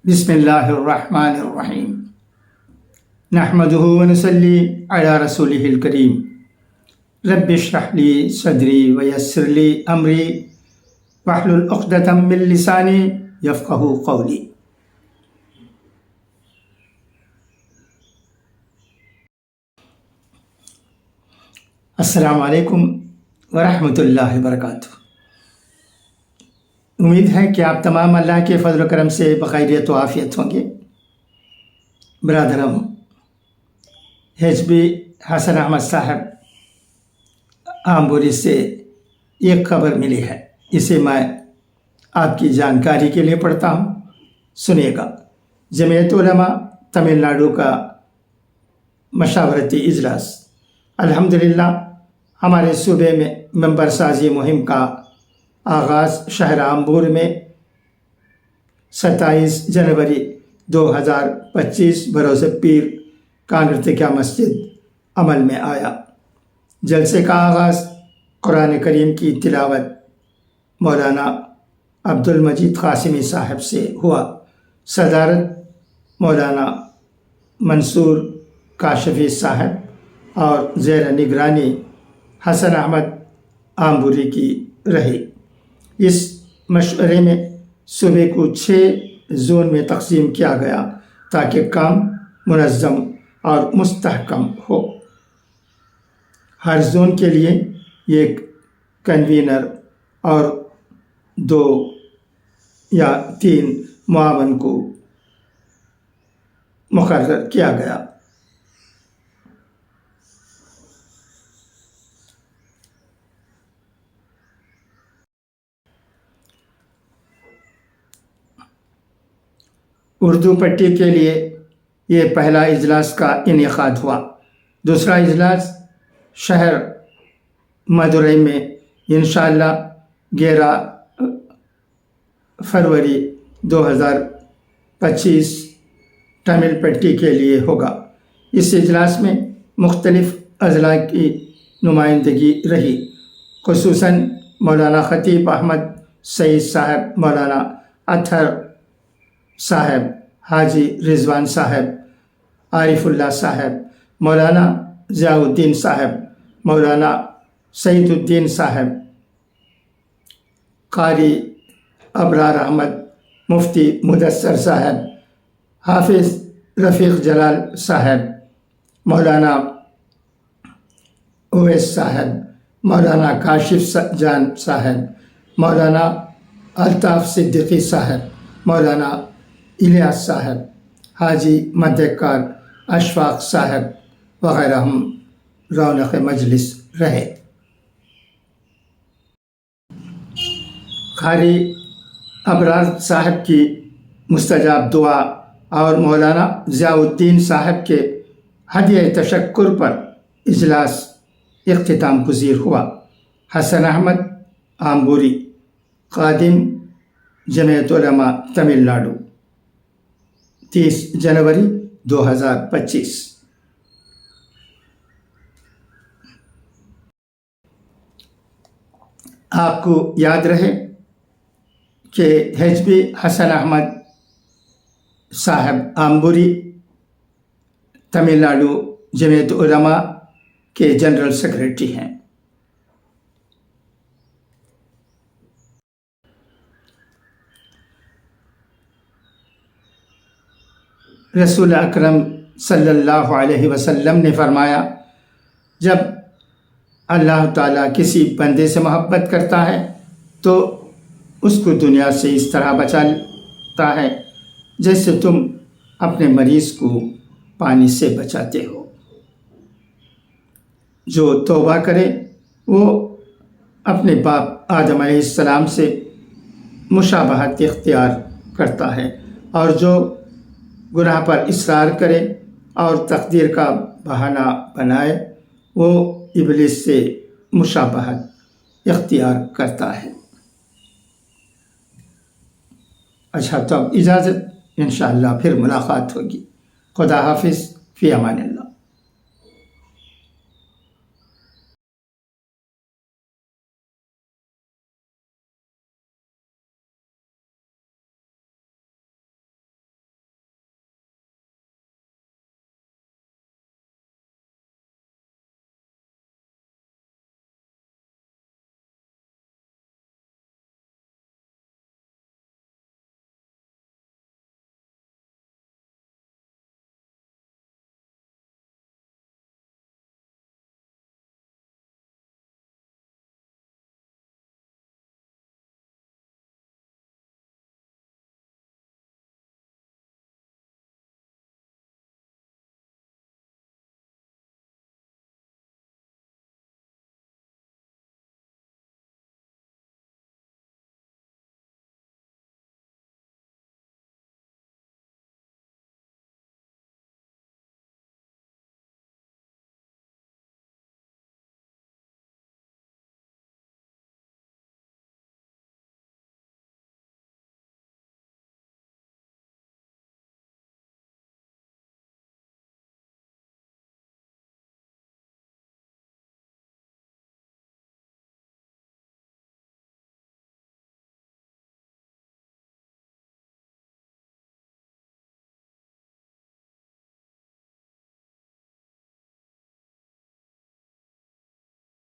بسم اللہ الرحمن الرحیم نحمده ونصلی علی رسولہ الکریم رب اشرح لی صدری ویسر لی امری واحلل عقدۃ من لسانی یفقہوا قولی۔ السلام علیکم ورحمۃ اللہ وبرکاتہ۔ امید ہے کہ آپ تمام اللہ کے فضل و کرم سے بخیریت و عافیت ہوں گے۔ برادرم، HB حسن احمد صاحب آمبوری سے ایک خبر ملی ہے، اسے میں آپ کی جانکاری کے لیے پڑھتا ہوں، سنیے گا۔ جمعیت علماء تمل ناڈو کا مشاورتی اجلاس الحمدللہ ہمارے صوبے میں ممبر سازی مہم کا آغاز شہر آمبور میں 27 جنوری 2025 بروز پیر کانگرتکا مسجد عمل میں آیا۔ جلسے کا آغاز قرآن کریم کی تلاوت مولانا عبدالمجید قاسمی صاحب سے ہوا۔ صدارت مولانا منصور کاشفی صاحب اور زیر نگرانی حسن احمد آمبوری کی رہی۔ اس مشورے میں صوبے کو 6 زون میں تقسیم کیا گیا تاکہ کام منظم اور مستحکم ہو۔ ہر زون کے لیے ایک کنوینر اور 2 یا 3 معاون کو مقرر کیا گیا۔ اردو پٹی کے لیے یہ پہلا اجلاس کا انعقاد ہوا۔ دوسرا اجلاس شہر مدورئی میں انشاءاللہ 11 فروری 2025 تمل پٹی کے لیے ہوگا۔ اس اجلاس میں مختلف اضلاع کی نمائندگی رہی، خصوصاً مولانا خطیب احمد سعید صاحب، مولانا اطہر صاحب، حاجی رضوان صاحب، عارف اللہ صاحب، مولانا ضیاء الدین صاحب، مولانا سعید الدین صاحب، قاری ابرار احمد، مفتی مدثر صاحب، حافظ رفیق جلال صاحب، مولانا اویس صاحب، مولانا کاشف جان صاحب، مولانا الطاف صدیقی صاحب، مولانا الیاس صاحب، حاجی مدکار اشفاق صاحب وغیرہ ہم رونق مجلس رہے۔ قاری ابرار صاحب کی مستجاب دعا اور مولانا ضیاء الدین صاحب کے ہدیہ تشکر پر اجلاس اختتام پذیر ہوا۔ حسن احمد آمبوری، خادم جمعیت علماء تمل ناڈو، 30 جنوری 2025۔ آپ کو یاد رہے کہ HB حسن احمد صاحب آمبوری تمل ناڈو جمعیت علماء کے جنرل سیکریٹری ہیں۔ رسول اکرم صلی اللہ علیہ وسلم نے فرمایا، جب اللہ تعالیٰ کسی بندے سے محبت کرتا ہے تو اس کو دنیا سے اس طرح بچاتا ہے جیسے تم اپنے مریض کو پانی سے بچاتے ہو۔ جو توبہ کرے وہ اپنے باپ آدم علیہ السلام سے مشابہت اختیار کرتا ہے، اور جو گناہ پر اصرار کرے اور تقدیر کا بہانہ بنائے وہ ابلیس سے مشابہت اختیار کرتا ہے۔ اچھا، تو اب اجازت، انشاءاللہ پھر ملاقات ہوگی۔ خدا حافظ، فی امان اللہ۔